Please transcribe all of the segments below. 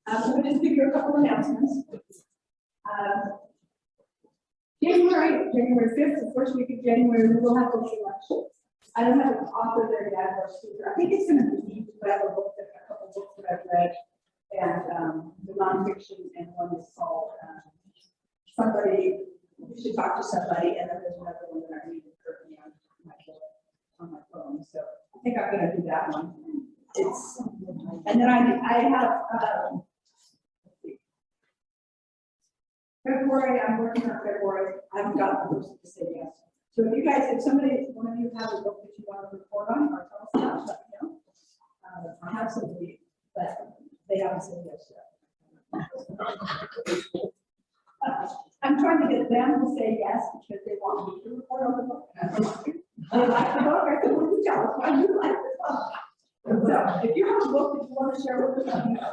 So we'll just give you a couple announcements. January 5th, the first week of January, we will have a lunch. I don't have an author there yet or speaker. I think it's going to be neat, but I have a couple books that I've read, and the nonfiction, and one is called Somebody, You Should Talk to Somebody, and then there's another one that I read currently on my phone. So I think I'm going to do that one. And then I have February. I'm working on February. I haven't got the person to say yes. So if you guys, if one of you has a book that you want to report on or tell us about, let me know. I have somebody, but they haven't said yes yet. I'm trying to get them to say yes because they want me to report on the book. They like the book. I said, well, you tell us why you like the book. So if you have a book that you want to share with us, let me know.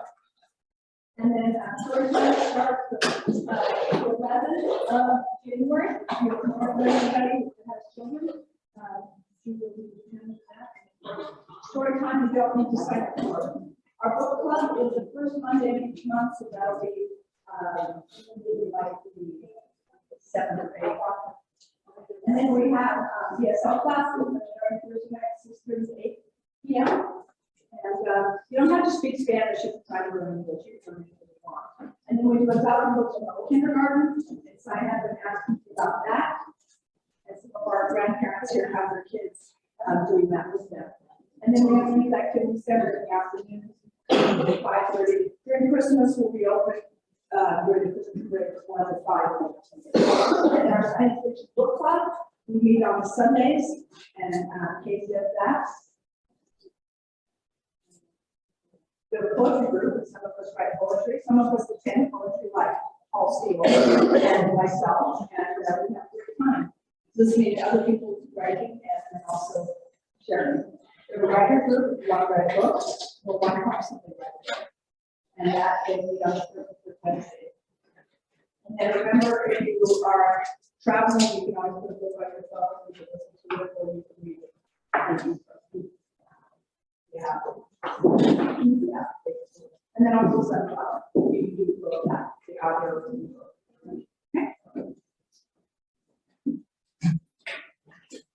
And then Thursday starts the 11th of January. Everybody that has children, you will be attending that. Story time, you don't need to sign up for. Our book club is the first Monday of each month, so that'll be like the 7th or 8th. And then we have ESL classes that are Thursday night, 6:30 to 8 p.m. And you don't have to speak Spanish if you try to learn English. You can if you want. And then we do a thousand books about kindergarten, and sign up and ask people about that. And some of our grandparents here have their kids doing that with them. And then we have these activity center in the afternoon at 5:30. During Christmas, we'll be open during the Christmas break from 1 to 5. And our science fiction book club, we meet on Sundays, and Kate does that. We have a poetry group, and some of us write poetry. Some of us attend poetry, like Paul Steele and myself, and we have a great time listening to other people's writing and then also sharing. We have a writer group. If you want to write a book, we'll want to have something written. And that is the other group for Wednesday. And then remember, if you are traveling, you can always put a book on your phone, you can listen to it, or you can read it. Yeah. Yeah. And then also sunflower. You can do that, the audio. Okay.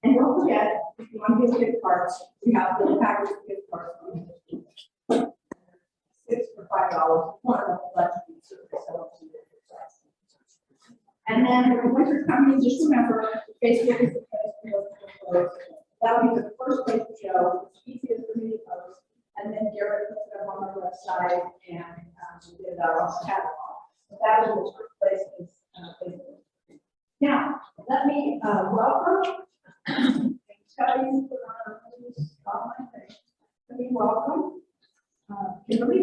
And don't forget, if you want to get gift cards, we have little package of gift cards. 6 for $5. One of them lets you sell to your price. And then when winter's coming, just remember, Facebook is the place to look for photos. That will be the first place to go. It's easiest for me to post. And then Garrett puts it up on our website and we did our catalog. So that is the first place is Facebook. Now, let me welcome, tell you online thing. Let me welcome Kimberly.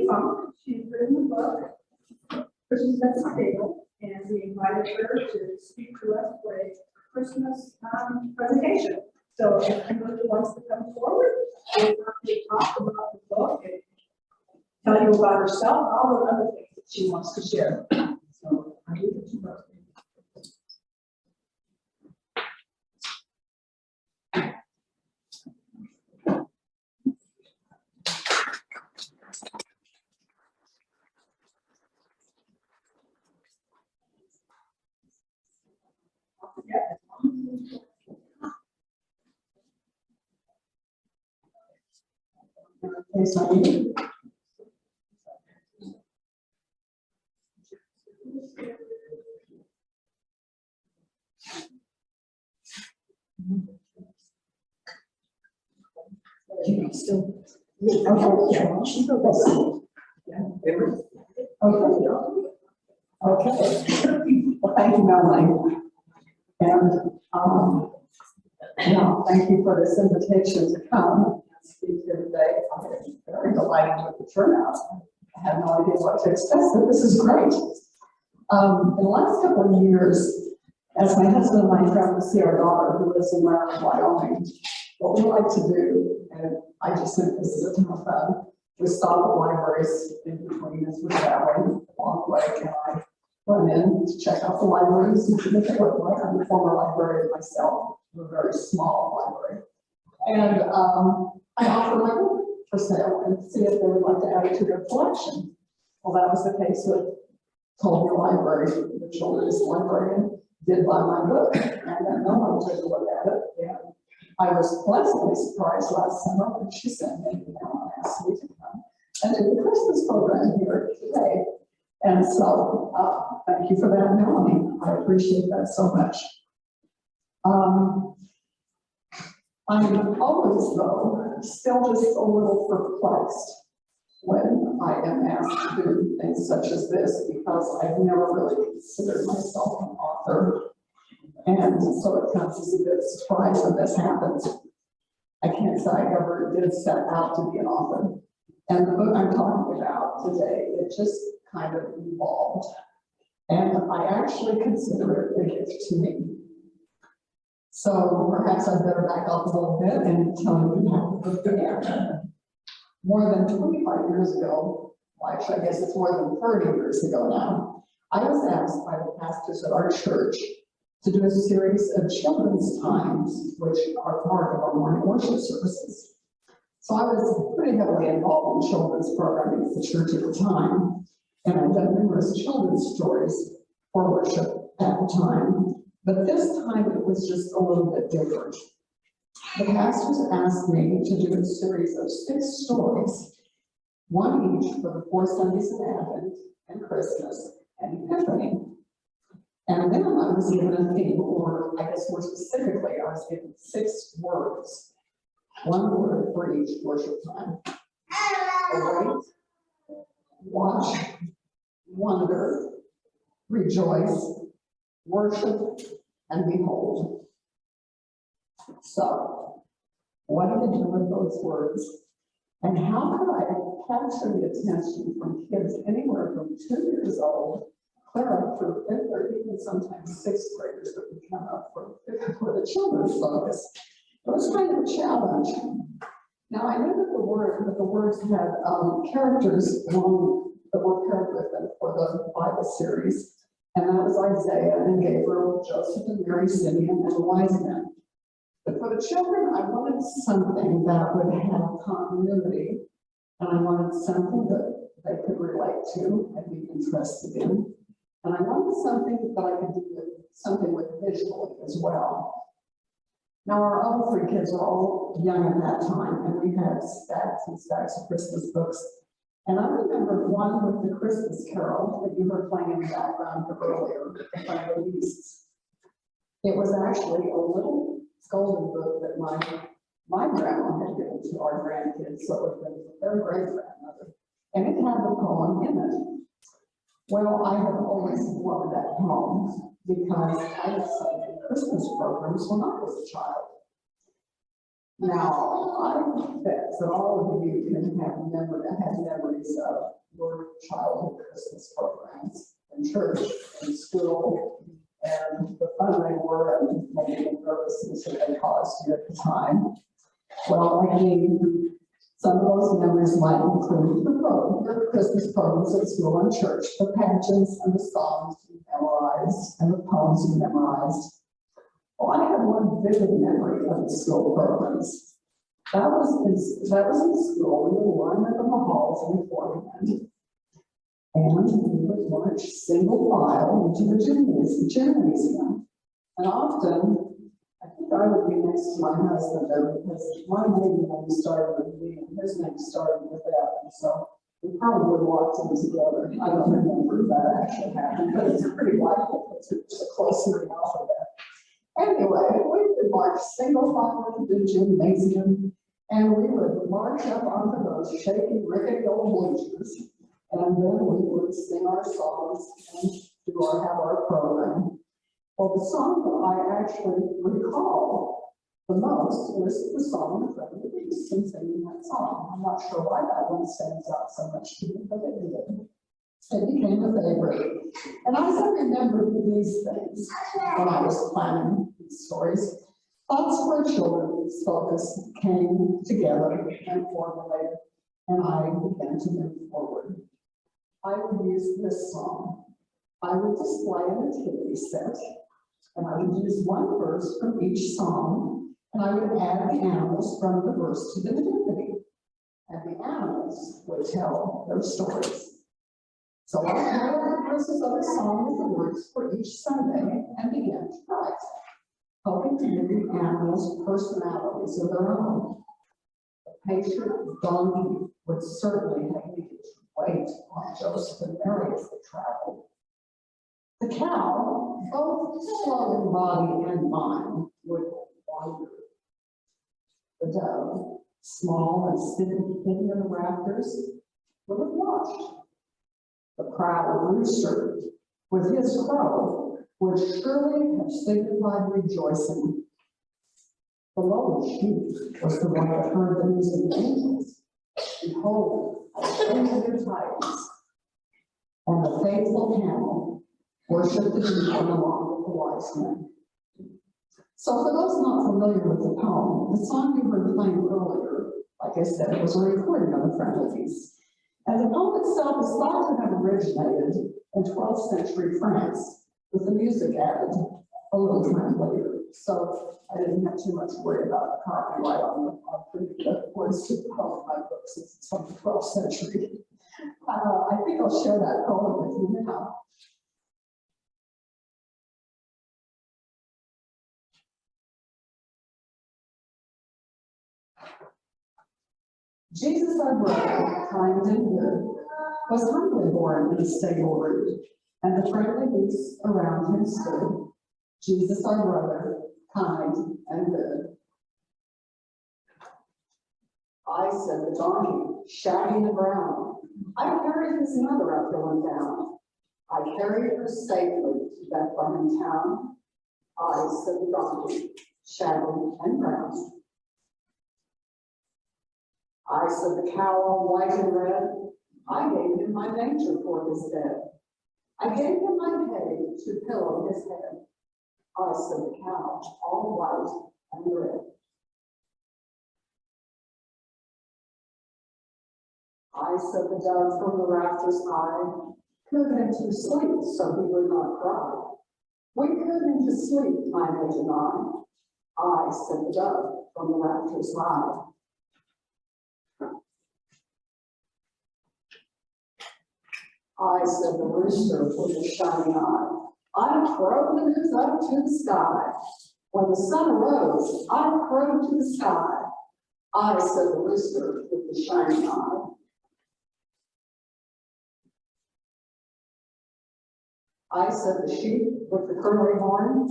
She's written the book, Christmas at the Table, and we invited her to speak to us for a Christmas presentation. So if Kimberly wants to come forward, we're going to talk about the book and tell you about herself and all the other things that she wants to share. So I leave it to her. Yes, I do. Still, okay. Well, thank you, Melanie. And thank you for this invitation to come and speak here today. I'm very delighted with the turnout. I have no idea what to expect, but this is great. In the last couple of years, as my husband and I travel to see our daughter who lives in Maryland, Wyoming, what we like to do, and I just think this is a ton of fun, we stop at libraries in between as we're traveling along the way, and I run in to check out the libraries and see what they look like. I'm a former librarian myself, a very small library. And I offer my book for sale and see if they would like to add it to their collection. Well, that was the case with Colonial Library. The children's librarian did buy my book, and then no one took a look at it. And I was pleasantly surprised last summer when she sent me an email and asked me to come and do the Christmas program here today. And so, thank you for that, Melanie. I appreciate that so much. I'm always, though, still just a little perplexed when I am asked to do things such as this, because I've never really considered myself an author. And so it comes as a bit of surprise when this happens. I can't say I ever did set out to be an author. And the book I'm talking about today, it just kind of evolved. And I actually consider it a gift to me. So perhaps I'd better back up a little bit and tell you how the book began. More than 25 years ago, well, actually, I guess it's more than 30 years ago now, I was asked by the pastors at our church to do a series of children's times, which are part of our morning worship services. So I was pretty heavily involved in children's programming at the church at the time, and I've done numerous children's stories for worship at the time. But this time it was just a little bit different. The pastors asked me to do a series of 6 stories, one each for the 4 Sundays of Advent and Christmas and Epiphany. And then I was given a theme, or I guess more specifically, I was given 6 words, 1 word for each worship time. Await, watch, wonder, rejoice, worship, and behold. So, what do you do with those words? And how could I capture the attention from kids anywhere from 2 years old, clear up through 5th or even sometimes 6th graders that would come up for the children's focus? It was kind of a challenge. Now, I knew that the words had characters along that were paired with them for the Bible series. And that was Isaiah and Gabriel, Joseph and Mary, Simeon, and the wise men. But for the children, I wanted something that would have continuity, and I wanted something that they could relate to and be interested in. And I wanted something that I could do with visually as well. Now, our other 3 kids were all young at that time, and we had stacks and stacks of Christmas books. And I remember one with the Christmas Carol that you heard playing in the background earlier, the Family Beasts. It was actually a little golden book that my grandma had given to our grandkids, so it would have been their great-grandmother. And it had the poem in it. Well, I have always loved that poem because I had studied Christmas programs when I was a child. Now, I bet that all of you can have memories of your childhood Christmas programs in church, in school, and the fun they were and maybe the nervousness that they caused you at the time. Well, I mean, some of those memories might include the Christmas programs at school and church, the pageants and the songs you memorized and the poems you memorized. Well, I have one vivid memory of the school programs. That was in school. We would line up in the halls beforehand, and we would march single file into the gymnasium. And often, I think I would be next to my husband there because my maiden name started with me and his name started with F. And so we probably walked in together. I don't remember if that actually happened, but it's pretty likely because it's a close to the alphabet. Anyway, we would march single file into the gymnasium, and we would march up onto those shaky, rickety old bleachers, and then we would sing our songs and have our program. Well, the song that I actually recall the most is the song in front of the beast and singing that song. I'm not sure why that one stands out so much to me, but it did. It became a favorite. And as I remember these things when I was planning these stories, thoughts for children's focus came together and formulated, and I began to move forward. I would use this song. I would display a nativity set, and I would use one verse from each song, and I would add the animals from the verse to the nativity. And the animals would tell their stories. So I carried the verses of the song with the words for each Sunday and began to write, hoping to give the animals personalities of their own. The patient donkey would certainly have needed to wait on Joseph and Mary as they traveled. The cow, both slow in body and mind, would wander. The dove, small and hidden in the rafters, would have watched. The proud rooster, with his crow, would surely have signified rejoicing. The lowly sheep was the one that heard the news of the angels. Behold, I bring you good tidings. And the faithful camel worshipped the deacon along with the wise men. So for those not familiar with the poem, the song you heard playing earlier, like I said, was a recording of the friendly piece. And the poem itself is thought to have originated in 12th century France, with the music added a little time later. So I didn't have too much worry about the copyright on the words to the poem in my book, since it's from the 12th century. I think I'll share that poem with you now. Jesus, our brother, kind and good, was humbly born in a stable root, and the friendly beasts around him stood. Jesus, our brother, kind and good. I, said the donkey, shaggy and brown, I carried his mother up hill and down. I carried her safely to Bethlehem town. I, said the donkey, shaggy and brown. I, said the cow, all white and red, I gave him my manger for his bed. I gave him my hay to pillow his head. I, said the cow, all white and red. I, said the dove from the rafters high, cooed him to sleep so he would not cry. We cooed him to sleep, my mate and I, said the dove from the rafters high. I, said the rooster with the shining eye, I crowed the news up to the sky. When the sun arose, I crowed to the sky. I, said the rooster with the shining eye. I, said the sheep with the curly horn,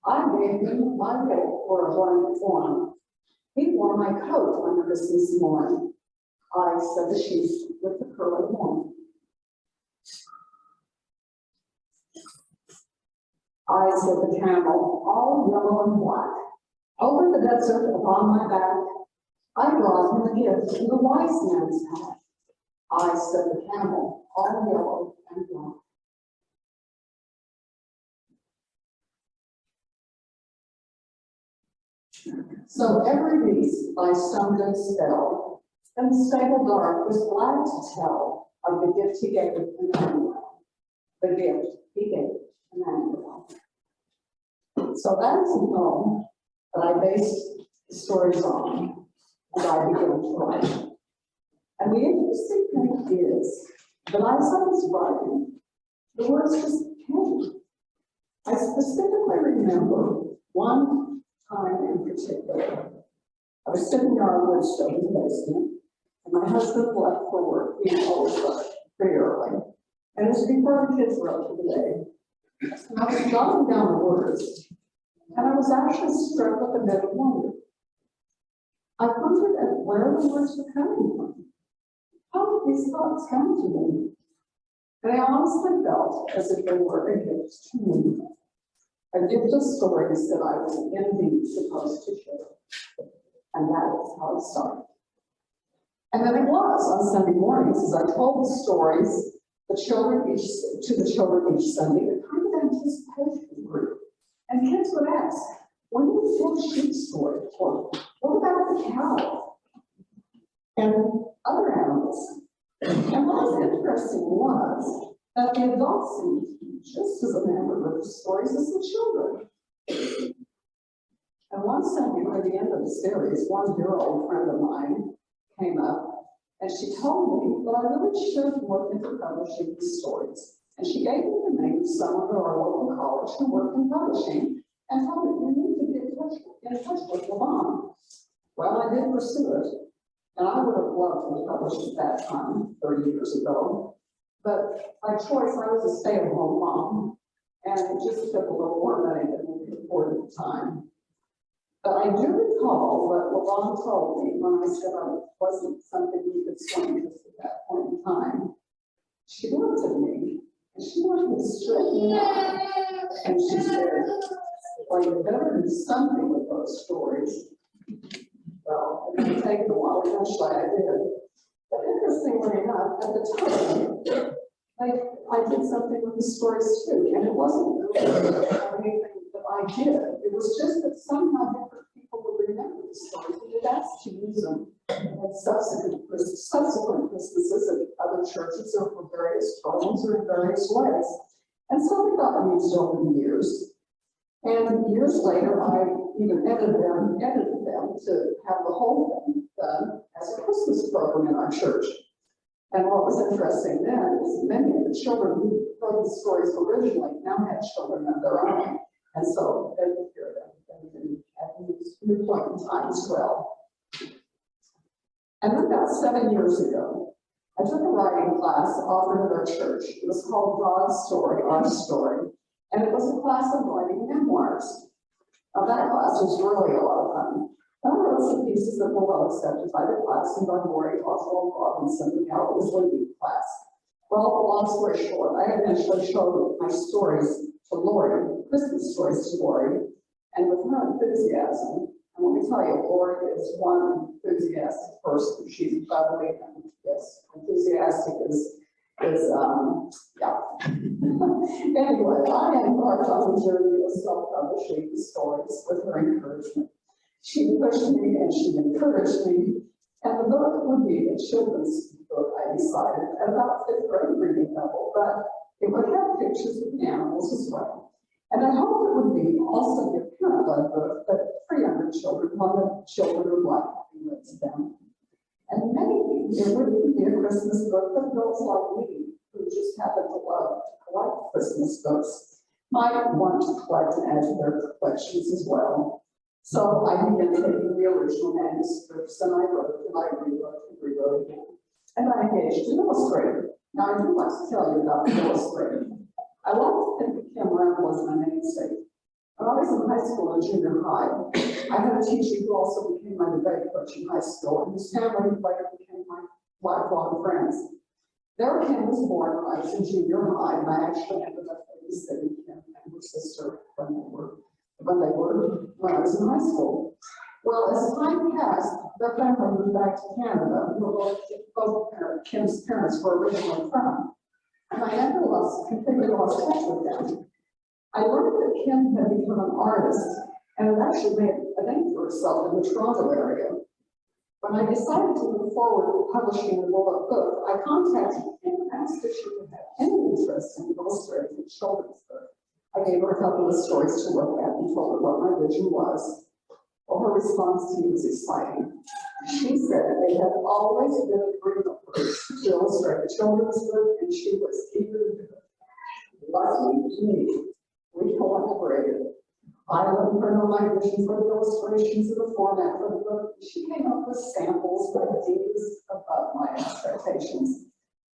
I gave him my coat for a blanket form. He wore my coat on Christmas morn. I, said the sheep with the curly horn. I, said the camel, all yellow and black. Over the desert upon my back, I brought him a gift in the wise man's pack. I, said the camel, all yellow and black. So every beast by some good spell, and the stable dark was glad to tell of the gift he gave Emmanuel. The gift he gave Emmanuel. So that is a poem that I based the stories on, and I began to write. And the interesting thing is that as I was writing, the words just came. I specifically remember one time in particular. I was sitting in our wood stove in the basement, and my husband left for work. He always left pretty early. And it was before the kids were up for the day. And I was jotting down the words, and I was actually struck with a bit of wonder. I wondered at where the words were coming from. How did these thoughts come to me? And I honestly felt as if they were a gift to me. A gift of stories that I was indeed supposed to share. And that is how it started. And then it was on Sunday mornings, as I told the stories to the children each Sunday, a kind of anticipation group. And kids would ask, when do we tell sheep story? Or what about the cow? And other animals. And what was interesting was that the adults seemed to be just as enamored with the stories as the children. And one Sunday, by the end of the series, one dear old friend of mine came up And she told me that I really should look into publishing these stories. And she gave me the name of someone at our local college who worked in publishing and told me, you need to be in touch with Lavon. Well, I did pursue it. And I would have loved to publish at that time, 30 years ago. But by choice, I was a stay-at-home mom. And it just took a little more money than we could afford at the time. But I do recall what Lavon told me when I said I wasn't something you could swing just at that point in time. She looked at me and she wanted me straight in the eye. And she said, well, you better do something with those stories. Well, it didn't take a while, eventually I did. But interestingly enough, at the time, I did something with the stories too, and it wasn't really anything that I did. It was just that somehow different people would remember the stories and they'd ask to use them at subsequent Christmases at other churches or for various programs or in various ways. And so they got used over the years. And years later, I even edited them to have the whole thing done as a Christmas program in our church. And what was interesting then is many of the children who wrote the stories originally now had children of their own. And so they would hear them at new point in time as well. And then about 7 years ago, I took a writing class offered at our church. It was called God's Story, Our Story. And it was a class of writing memoirs. Now that class was really a lot of fun. I wrote some pieces that were well accepted by the class and by Lori Oswald Robinson, the gal that was leading the class. Well, long story short, I eventually showed my stories to Lori, Christmas stories to Lori, and with her enthusiasm, and let me tell you, Lori is one enthusiastic person. She's bubbly and yes, enthusiastic is yeah. Anyway, I embarked on the journey of self-publishing the stories with her encouragement. She pushed me and she encouraged me, and the book would be a children's book, I decided, at about 5th grade reading level, but it would have pictures of the animals as well. And I hoped it would be also a parent-led book, but for younger children, one that children would like having read to them. And maybe it would be a Christmas book for those like me, who just happen to love to collect Christmas books, might want to collect and add to their collections as well. So I began taking the original manuscripts and I wrote and I rewrote again. And I engaged an illustrator. Now I do like to tell you about the illustrator. I like to think of Kim Ramble as my namesake. When I was in high school and junior high, I had a teacher who also became my debate coach in high school, and his family later became my lifelong friends. There Kim was born when I was in junior high, and I actually ended up babysitting Kim and her sister when I was in high school. Well, as time passed, their family moved back to Canada, where both Kim's parents were originally from. And I never completely lost touch with them. I learned that Kim had become an artist and had actually made a name for herself in the Toronto area. When I decided to move forward with publishing a book, I contacted Kim and asked if she would have any interest in illustrating a children's book. I gave her a couple of stories to look at and told her what my vision was. Well, her response to me was exciting. She said they had always been a dream of hers to illustrate a children's book, and she was eager to do it. Lucky me, we collaborated. I let her know my vision for the illustrations and the format for the book. She came up with samples that was above my expectations.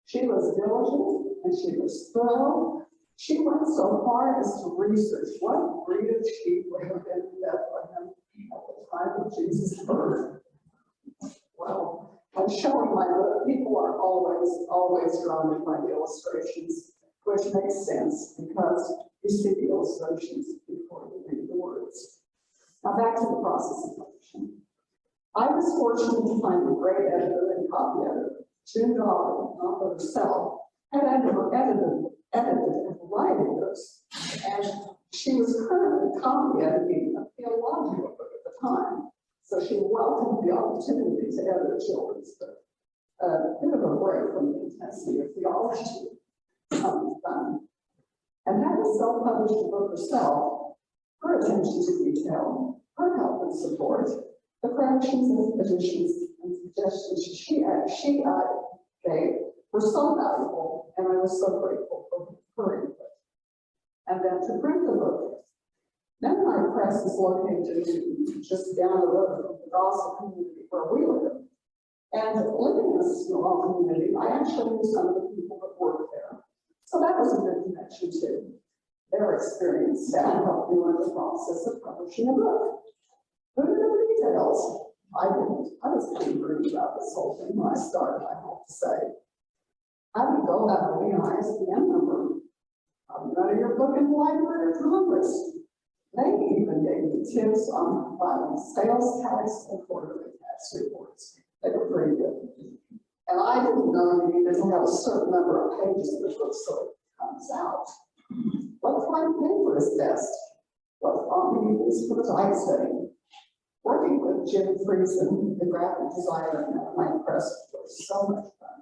She was diligent and she was thorough. She went so far as to research what breed of sheep would have been in Bethlehem at the time of Jesus' birth. Well, when showing my book, people are always drawn in by the illustrations, which makes sense because you see the illustrations before you read the words. Now back to the process of publishing. I was fortunate to find a great editor and copy editor, June Dobbin, not herself, and edited a variety of books. And she was currently copy editing a theological book at the time. So she welcomed the opportunity to edit a children's book. A bit of a break from the intensity of theology. Fun. And having self-published the book herself, her attention to detail, her help and support, the corrections and additions and suggestions she gave were so valuable, and I was so grateful for her input. And then to print the book, Memorial Press is located just down the road from the Dawson community where we live. And living in a small community, I actually knew some of the people that work there. So that was a good connection too. Their experience that helped me in the process of publishing a book. Who knew the details? I didn't. I was pretty green about this whole thing when I started, I have to say. I didn't go out with the ISBN number. I'm running your book in the Library of Congress. They even gave me tips on filing sales tax and quarterly tax reports. They were pretty good. And I didn't know you needed to have a certain number of pages in the book so it comes out. What kind of paper is best? What font do you use for the typesetting? Working with Jim Friesen, the graphic designer at my press, was so much fun.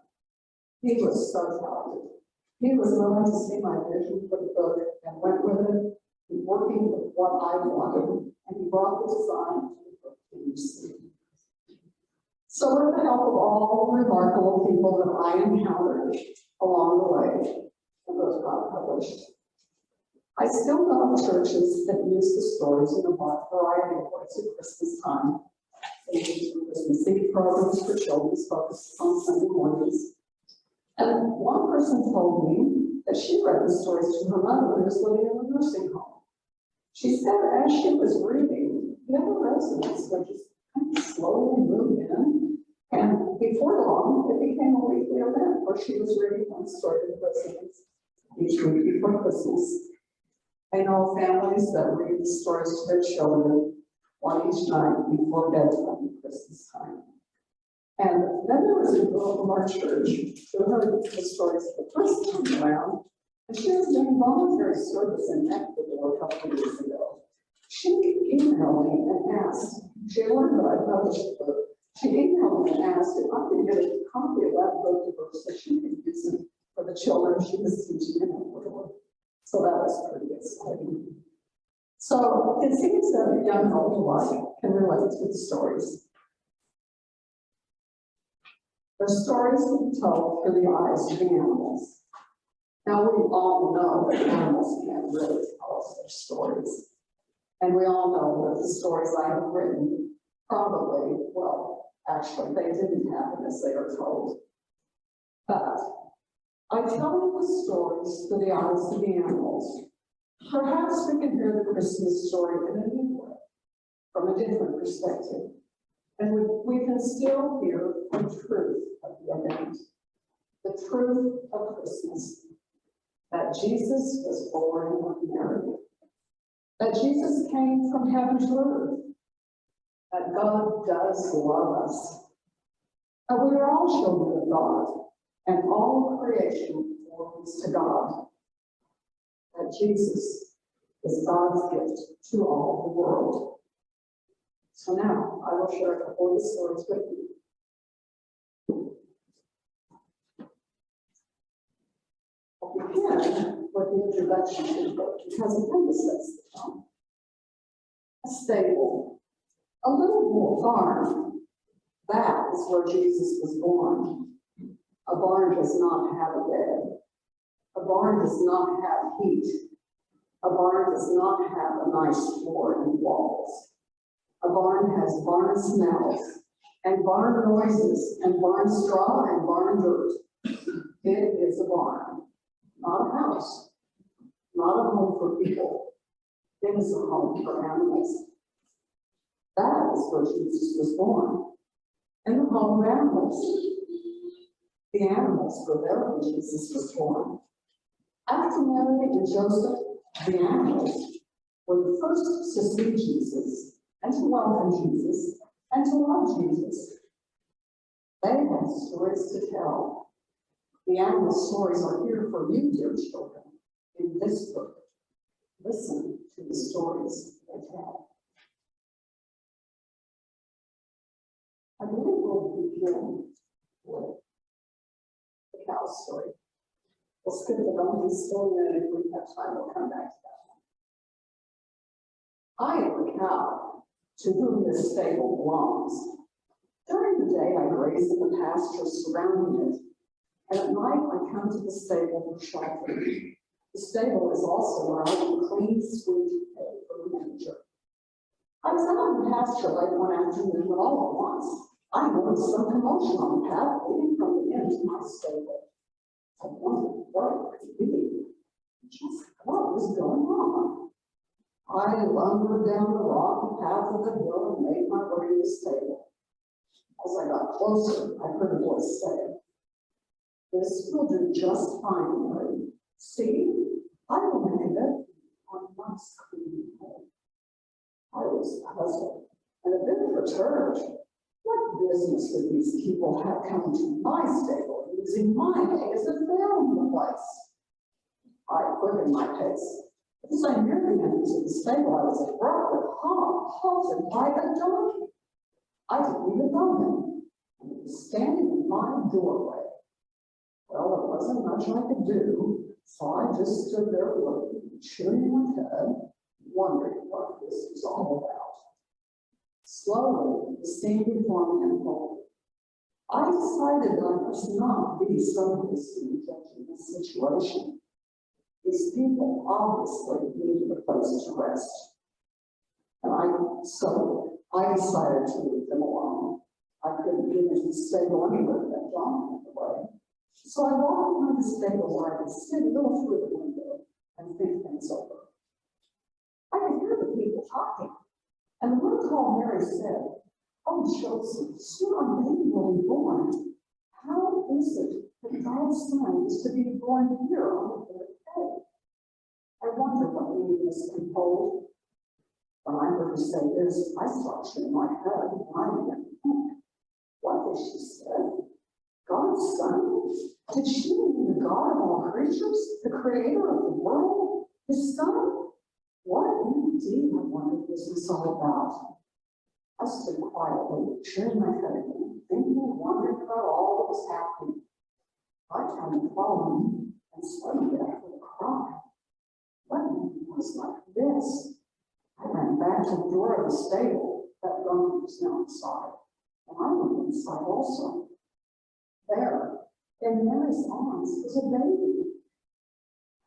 He was so talented. He was willing to see my vision for the book and went with it, working with what I wanted, and he brought the design to the book that you see. So with the help of all the remarkable people that I encountered along the way, the book got published. I still know of churches that use the stories in a variety of ways at Christmas time. They use Christmas Eve programs for children's focused on Sunday mornings. And one person told me that she read the stories to her mother who was living in a nursing home. She said as she was reading, the other residents would just kind of slowly move in. And before long, it became a weekly event where she was reading one story to the residents each week before Christmas. I know families that read the stories to their children one each night before bedtime at Christmas time. And then there was a girl from our church who heard the stories the first time around, and she was doing voluntary service in Ecuador a couple of years ago. She emailed me and asked, she learned that I published the book. She emailed me and asked if I could get a copy of that book to her so she could use it for the children she was teaching in Ecuador. So that was pretty exciting. So it seems that a young adult alike can relate to the stories. The stories we told through the eyes of the animals. Now we all know that animals can't really tell us their stories. And we all know that the stories I have written probably, well, actually they didn't happen as they are told. But I tell you the stories through the eyes of the animals. Perhaps we can hear the Christmas story in a new way, from a different perspective. And we can still hear the truth of the event, the truth of Christmas, that Jesus was born of Mary, that Jesus came from heaven to earth, that God does love us, that we are all children of God, and all creation belongs to God, that Jesus is God's gift to all the world. So now I will share a couple of the stories with you. I'll begin with the introduction to the book because it kind of sets the tone. A stable, a little farm, that is where Jesus was born. A barn does not have a bed. A barn does not have heat. A barn does not have a nice floor and walls. A barn has barn smells and barn noises and barn straw and barn dirt. It is a barn, not a house, not a home for people. It is a home for animals. That is where Jesus was born, in the home of animals. The animals were there when Jesus was born. After Mary and Joseph, the animals were the first to see Jesus, and to welcome Jesus, and to love Jesus. They had stories to tell. The animal stories are here for you, dear children, in this book. Listen to the stories they tell. I believe we'll begin with the cow story. We'll skip the donkey story, and if we have time, we'll come back to that one. I am the cow to whom this stable belongs. During During the day, I graze in the pasture surrounding it, and at night I come to the stable for shelter. The stable is also where I can clean, sweep hay for the manager. I was out in the pasture late one afternoon when all at once I noticed some commotion on the path leading from the inn to my stable. I wondered what it could be, just what was going on. I lumbered down the rocky path of the hill and made my way to the stable. As I got closer, I heard a voice say, "This will do just fine, Mary. See, I will make it on nice clean hay." I was puzzled and a bit perturbed. What business did these people have coming to my stable and using my hay as if they owned the place? I quickened my pace. As I neared the entrance of the stable, I was abruptly halted by a donkey. I didn't even know him, and he was standing in my doorway. Well, there wasn't much I could do, so I just stood there looking, chewing my head, wondering what this was all about. Slowly, the scene before me unfolded. I decided that I must not be so hasty in judging this situation. These people obviously needed a place to rest. And I decided to leave them alone. I couldn't get into the stable anywhere with that donkey in the way. So I walked behind the stable where I could sit a little through the window and think things over. I could hear the people talking, and the one called Mary said, "Oh, Joseph, soon our baby will be born. How is it that God's Son is to be born here on the third day?" I wonder what meaning this can hold. When I heard her say this, I started shaking my head and I began to think, what did she say? God's Son? Did she mean the God of all creatures, the creator of the world, his Son? What indeed, I wondered, was this all about? I stood quietly, shaking my head again, thinking and wondering about all that was happening. I turned to follow him, and suddenly I heard a cry. What was like this? I ran back to the door of the stable. That donkey was now inside, and I went inside also. There, in Mary's arms, was a baby.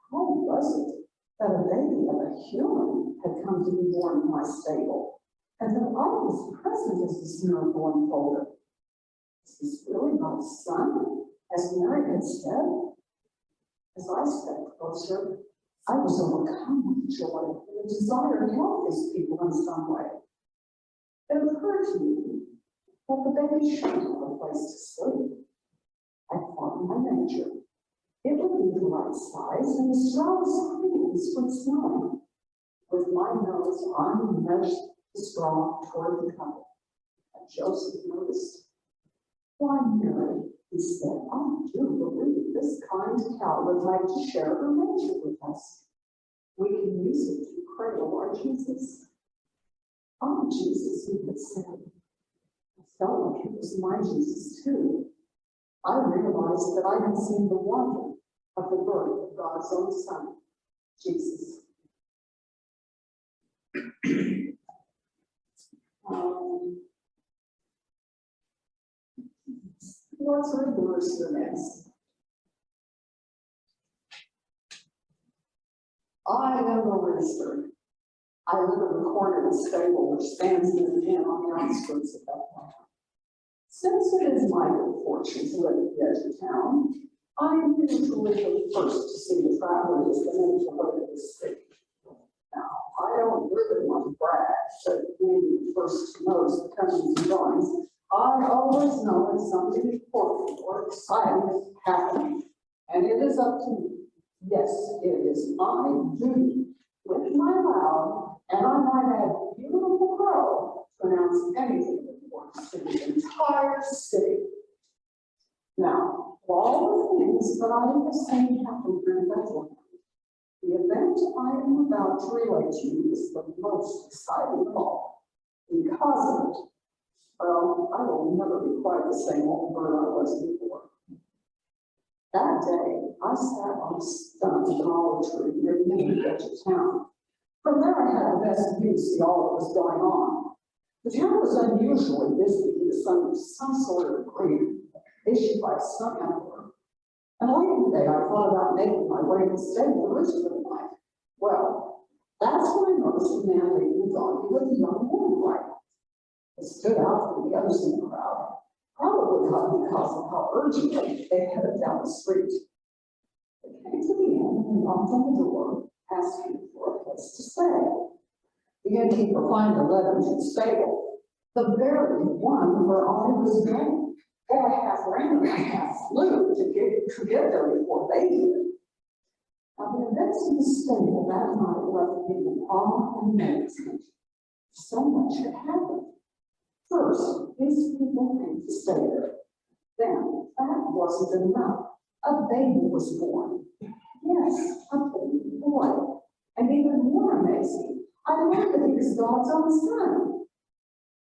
How was it that a baby of a human had come to be born in my stable, and that I was present as this miracle unfolded? Is this really God's Son, as Mary had said? As I stepped closer, I was overcome with joy and a desire to help these people in some way. It occurred to me that the baby should have a place to sleep. I thought in my nature, it would be the right size and the straw was clean and sweet smelling. With my nose, I nudged the straw toward the couple, and Joseph noticed. "Why, Mary," he said, "I do believe this kind cow would like to share her nature with us. We can use it to cradle our Jesus." "Oh, Jesus," he had said. I felt like it was my Jesus too. I realized that I had seen the wonder of the birth of God's own Son, Jesus. Let's reverse the next. I am a rooster. I live in the corner of the stable which stands in an inn on the outskirts of Bethlehem. Since it is my good fortune to live at the edge of town, I am usually the first to see the travelers as the neighborhood of the city. Now, I don't really want to brag, but being the first to notice the comings and goings, I always know when something important or exciting is happening, and it is up to me. Yes, it is my duty, with my loud, and I might add beautiful crow, to announce anything important to the entire city. Now, of all the things that I have seen happen here in Bethlehem, the event I am about to relate to you is the most exciting of all, because of it. Well, I will never be quite the same old bird I was before. That day, I sat on a stump of an olive tree near the main edge of town. From there, I had the best view to see all that was going on. The town was unusually busy due to some sort of decree issued by some emperor. And late in the day, I thought about making my way to stay the rest of the night. Well, that's when I noticed a man leading a donkey with a young woman riding. It stood out from the others in the crowd, probably because of how urgently they headed down the street. They came to the inn and knocked on the door, asking for a place to stay. The innkeeper finally led them to the stable, the very one where I was going. I half ran and half flew to get there before they did. Now, the events in the stable that night left me in awe and amazement. So much had happened. First, these people came to stay there. Then, that wasn't enough. A baby was born. Yes, a baby boy. And even more amazing, I learned that he was God's own son.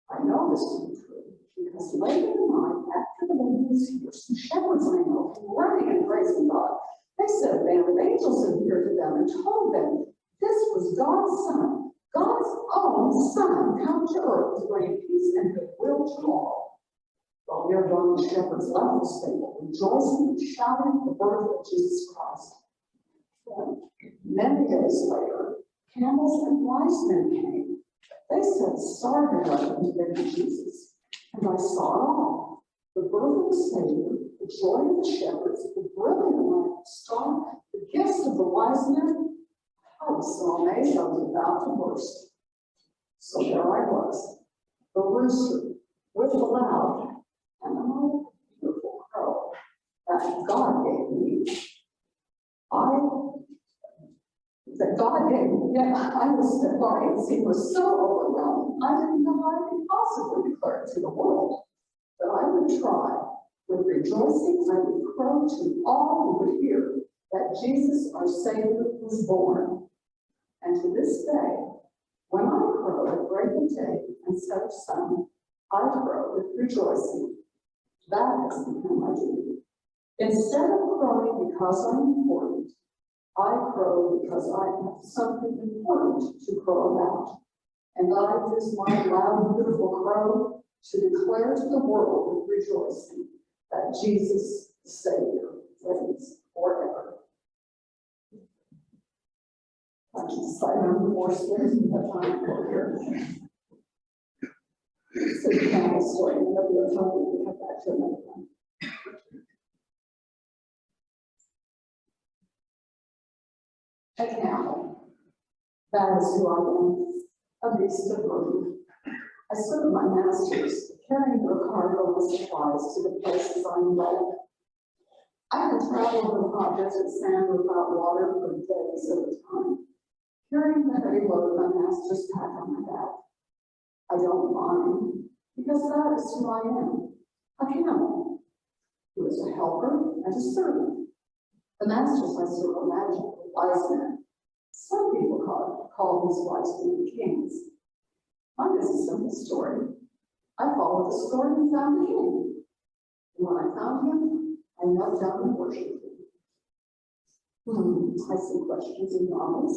I know this to be true because late in the night, after the baby was here, some shepherds I know came running and praising God. They said a band of angels appeared to them and told them this was God's son, God's own son, come to earth to bring peace and goodwill to all. While near dawn, the shepherds left the stable, rejoicing and shouting the birth of Jesus Christ. Then, many days later, camels and wise men came. They said, sorry to let them to baby Jesus. And I saw it all. The birth of the Savior, the joy of the shepherds, the brilliant light of the star, the gifts of the wise men. I was so amazed I was about to burst. So there I was, the rooster, with the loud and the most beautiful crow that God gave me. I was surprised. It was so overwhelming. I didn't know how I could possibly declare it to the world. But I would try. With rejoicing, I would crow to all who would hear that Jesus, our Savior, was born. And to this day, when I crow at break of day instead of sun, I crow with rejoicing. That has become my duty. Instead of crowing because I'm important, I crow because I have something important to crow about. And I use my loud, beautiful crow to declare to the world with rejoicing that Jesus, the Savior, reigns forever. I just say I'm more scared than the time for here. So you can have a story, and maybe I'll tell you to come back to another one. A camel. That is who I am, a beast of burden. I serve my masters, carrying their cargo of supplies to the places I'm led. I can travel over hot desert sand without water for days at a time, carrying the heavy load my masters pack on my back. I don't mind, because that is who I am, a camel, who is a helper and a servant. The masters I serve are magical, wise men. Some people call these wise men kings. Mine is a simple story. I followed the story and found the king. And when I found him, I knelt down and worshipped him. I see questions in your eyes.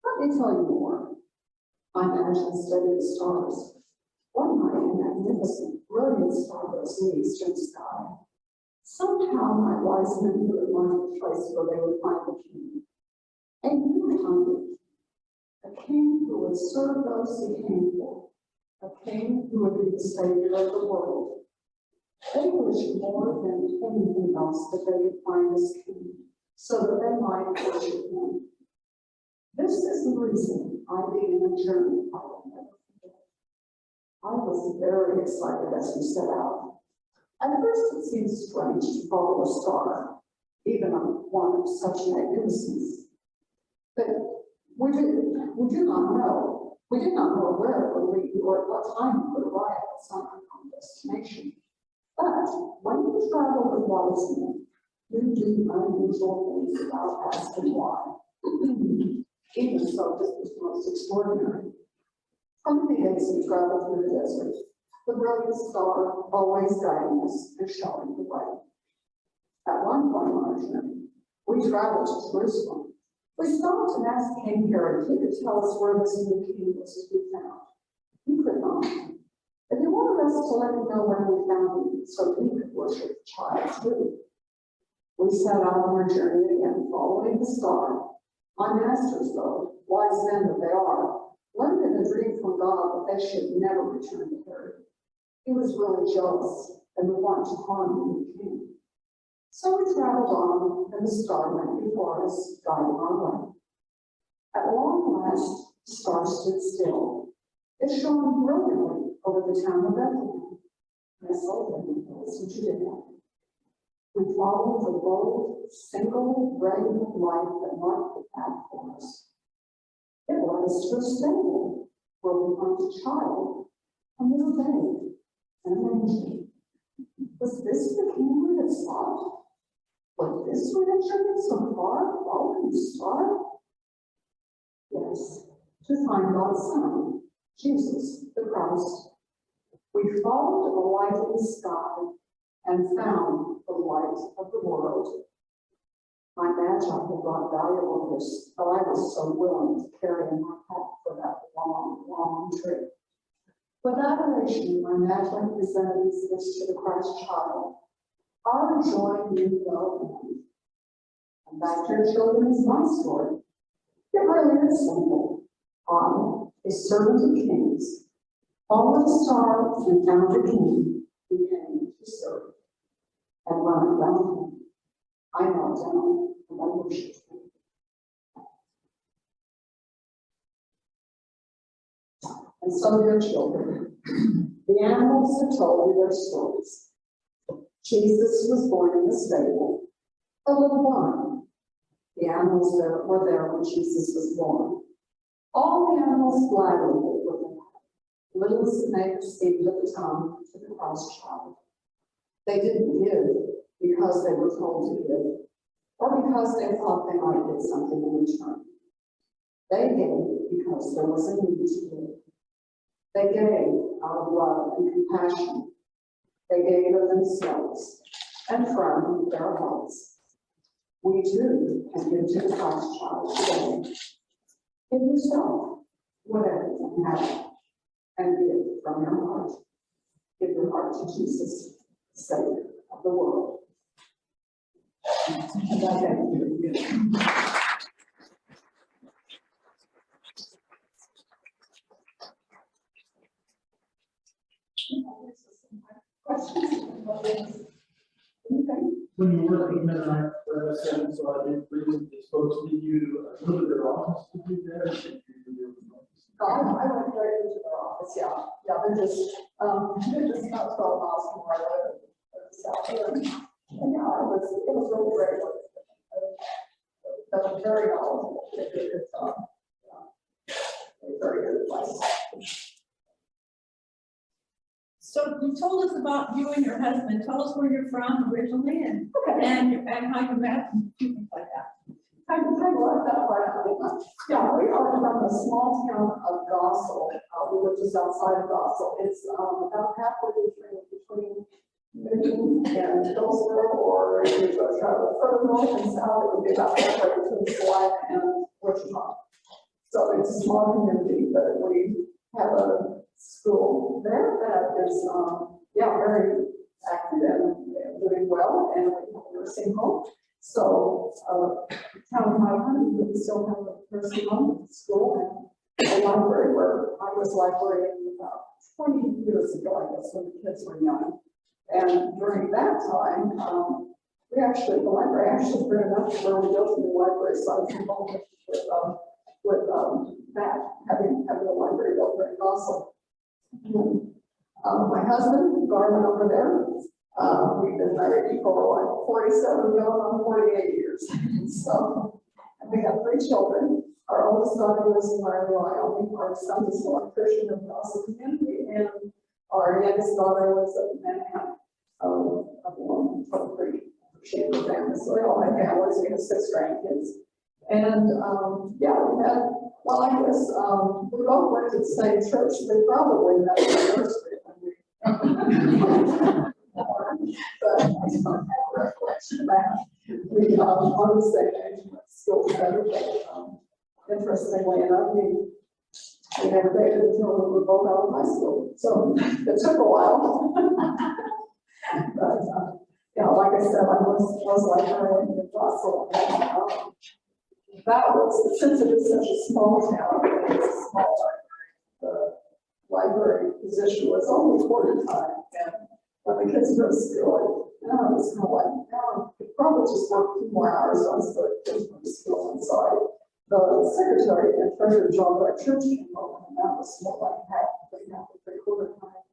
Let me tell you more. I managed to study the stars. One night, a magnificent, brilliant star rose in the eastern sky. Somehow, my wise men knew it wanted a place where they would find the king. And who found it? A king who would serve those he came for. A king who would be the Savior of the world. They wished more than anything else that they would find this king, so that they might worship him. This is the reason I began a journey I will never forget. I was very excited as we set out. At first it seemed strange to follow a star, even one of such magnificence. But we did not know where it would lead or at what time we would arrive at some unknown destination. But when you travel with wise men, you do unusual things without asking why. Even so, this was most extraordinary. For many days we traveled through the desert, the brilliant star always guiding us and showing the way. At one point on our journey, we traveled to Jerusalem. We stopped and asked King Herod if he could tell us where this new king was to be found. He could not. But he wanted us to let him know when we found him so he could worship the child too. We set out on our journey again, following the star. My masters, though, wise men that they are, learned in a dream from God that they should never return to Herod. He was really jealous and would want to harm the king. So we traveled on, and the star went before us, guiding our way. At long last, the star stood still. It shone brilliantly over the town of Bethlehem, nestled in the hills of Judea. We followed the bold, single ray of light that marked the path for us. It led us to a stable where we found a child, a little babe, and a manger. Was this the king we had sought? Was this we had journeyed so far, following the star? Yes, to find God's Son, Jesus the Christ. We followed the light in the sky and found the light of the world. My magi had brought valuable gifts, though I was so willing to carry in my pack for that long, long trip. With adoration, my magi presented these gifts to the Christ child. Our joy knew no end. And back to your children is my story. It really is simple. I, a servant of kings, followed the star and found the king who came to serve. And when I found him, I knelt down and I worshiped him. And so, dear children, the animals have told you their stories. Jesus was born in the stable, a little barn. The animals were there when Jesus was born. All the animals gladly did what they had. Little as it may have seemed at the time to the Christ child. They didn't give because they were told to give, or because they thought they might get something in return. They gave because there was a need to give. They gave out of love and compassion. They gave of themselves and from their hearts. We too can give to the Christ child today. Give yourself whatever you have and give from your heart. Give your heart to Jesus, Savior of the world. And I thank you. Questions? Anything? When you were at midnight, where I said, so I didn't read, it's supposed to be you, a little bit office to be there. I went right into their office, yeah. Yeah, they're just about 12 miles from where I live in the south end. And yeah, it was really great. That was very knowledgeable. They did a good job. Yeah. Very good advice. So you told us about you and your husband. Tell us where you're from originally and how you met and things like that. I left that part out. Yeah, we are from the small town of Gossel, which is outside of Gossel. It's about halfway between Newton and Hillsborough, or if you go travel further north and south, it would be about halfway between Salina and Wichita. So it's a small community, but we have a school there that is, very active and doing well, and we have a nursing home. So, town of 500, we still have a nursing home, school, and a library where I was librarian about 20 years ago, I guess, when the kids were young. And during that time, the library actually grew enough to where we built a new library, so I was involved with that, having a library built here in Gossel. My husband, Garvin, over there, we've been married for like 47 going on 48 years. So, and we have 3 children. Our oldest daughter lives in Wyoming. Our son is still a Christian in the Gossel community, and our youngest daughter lives in Manhattan, along from Creek. She and her family. So we all have families. We have 6 grandkids. And we had, well, I guess we both went to the same church. They probably met in the nursery when we but I don't have a recollection of that. We on the same age, went to school together, but interestingly enough, And they did until we were both out of high school. So it took a while. But, yeah, like I said, I was like her in the Russell. That was, since it is such a small town, it's a small library. The library position was only quarter time, and when the kids were at school, it was kind of like, you probably just work 2 more hours once the kids were to school inside. The secretary and treasurer job at our church came over, and that was more like half, 3/4 time.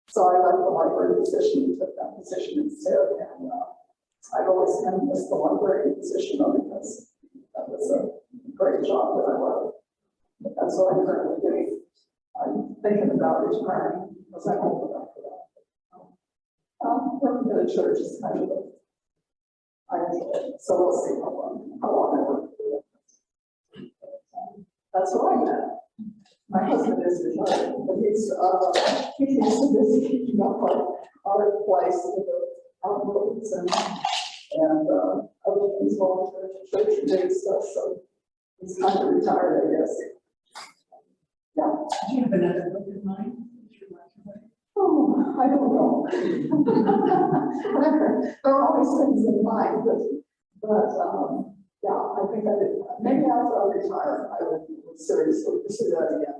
So I left the library position and took that position instead, and I've always kind of missed the library position though, because that was a great job that I loved. But that's what I'm currently doing. I'm thinking about retiring because I'm old enough for that. Working at a church is kind of I enjoy it, so we'll see how long I work for it. That's what I met. My husband is retired, but he's so busy keeping up our place with the outbuildings and other things while the church and doing stuff, so he's kind of retired, I guess. Yeah. Do you have another book in mind? Oh, I don't know. There are always things in mind, but yeah, I think maybe after I retire, I would seriously pursue that again.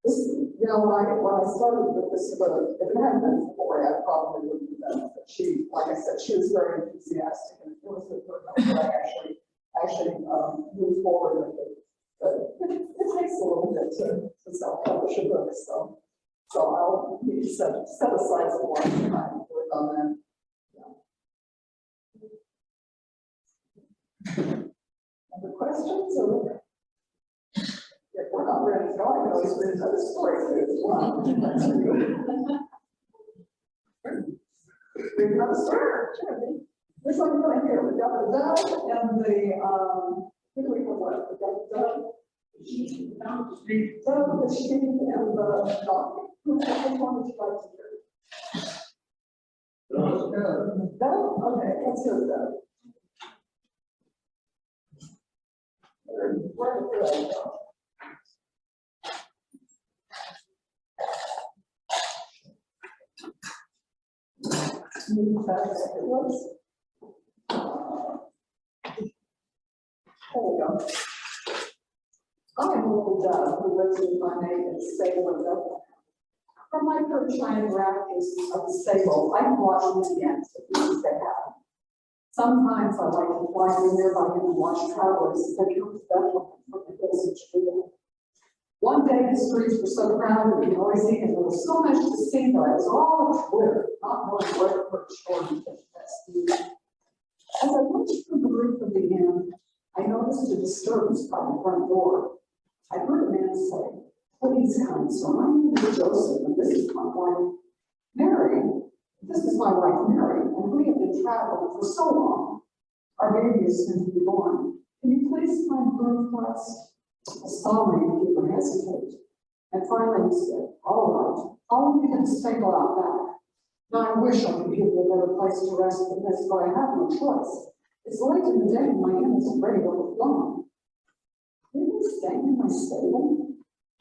This, when I started with this book, if it hadn't been for I probably wouldn't have done it. But she, like I said, she was very enthusiastic, and it was with her that I actually moved forward with it. But it takes a little bit to self-publish a book, so I'll need to set aside some more time to work on that. Yeah. Other questions? Or if we're not ready to go, I can always read another story for you as well. Read another story. Sure. There's something right here. We got the dove and the who do we have left? We got the dove, the sheep, and the dog. Which one would you like to hear? Dove? Okay, let's hear the dove. Where did I go? It was. There we go. I am a little dove who lives with my neighbor's stable in Dublin. From my perch on the rafters of the stable, I can watch the ants if they happen. Sometimes I like to fly in nearby and watch travelers as they come to Bethlehem from the hills of Judea. One day the streets were so crowded and noisy, and there was so much to see that I was all a twitter, not knowing where to perch or to get the best view. As I watched from the roof of the inn, I noticed a disturbance by the front door. I heard a man say, "Please come, sir, my name is Joseph, and this is my wife, Mary. This is my wife, Mary, and we have been traveling for so long. Our baby is soon to be born. Can you please find room for us?" I saw my keeper hesitate, and finally he said, "All right, I'll meet in the stable out back. Now I wish I could give you a better place to rest than this, but I have no choice. It's late in the day and my inn is already overflowing." "Are you staying in my stable?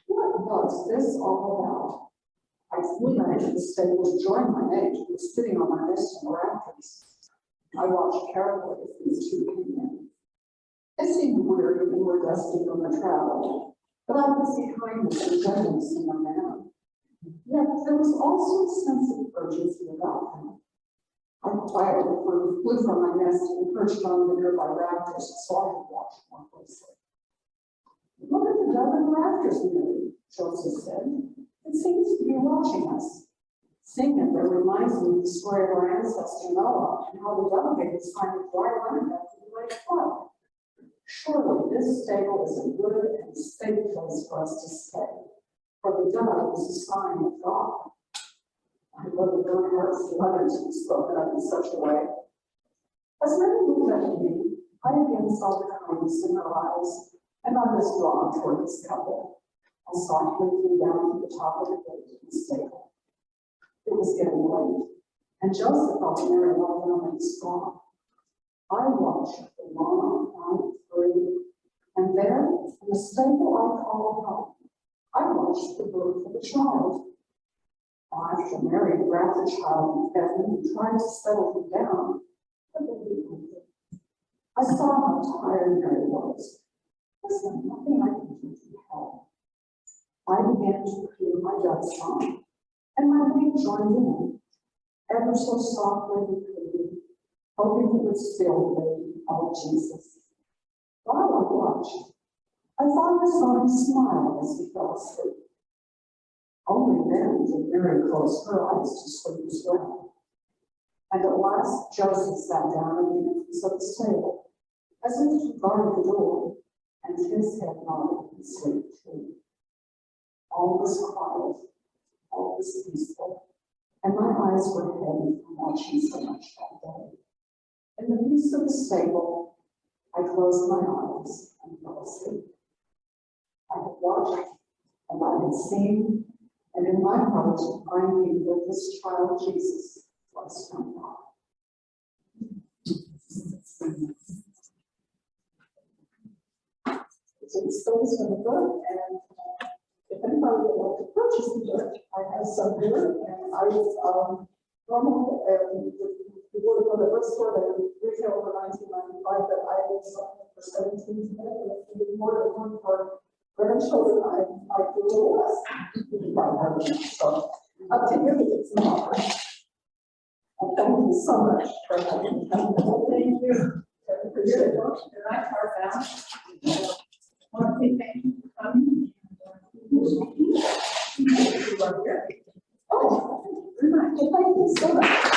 What was this all about?" I flew back to the stable to join my mate, who was sitting on my nest in the rafters. I watched carefully as these two came in. They seemed weary and were dusty from the travel, but I could see kindness and gentleness in their manner. Yet there was also a sense of urgency about them. I quietly flew from my nest and perched on the nearby rafters so I could watch more closely. "Look at the dove in the rafters, Mary," Joseph said. "It seems to be watching us. Seeing it, there reminds me of the story of our ancestor Noah and how the dove gave his time of dry land after the great flood. Surely this stable is a good and safe place for us to stay, for the dove is a sign of God." I love the Bernhardt's letter to be spoken of in such a way. As Mary looked at me, I again saw the kindness in her eyes, and I was drawn toward this couple. I softly flew down to the top of the gate to the stable. It was getting late, and Joseph helped Mary lie down in the straw. I watched the long night through, and there, in the stable I called home, I watched the birth of a child. After Mary grabbed the child in heaven and tried to settle him down, but then he moved. I saw how tired Mary was. Was there nothing I could do to help? I began to clear my dust song, and my baby joined in, ever so softly and clearly, hoping it would still be all Jesus. While I watched, I thought I saw him smile as he fell asleep. Only then did Mary close her eyes to sleep as well. And at last Joseph sat down at the entrance of the stable, as if to guard the door, and his head nodded in sleep too. All was quiet, all was peaceful, and my eyes were heavy from watching so much that day. In the midst of the stable, I closed my eyes and fell asleep. I had watched, and I had seen, and in my heart I knew that this child Jesus was from God. So it stays in the book, and if anybody would like to purchase the book, I have some here, and I normally if you were to go to the bookstore, they would retail for $19.95, but I did something for $17 today, and if you need more than one for grandchildren, I do a little less. You might have it, so up to you if it's not. And thank you so much for having me. Thank you. I appreciate it. And I are bound. I want to say thank you for coming. Oh, thank you so much.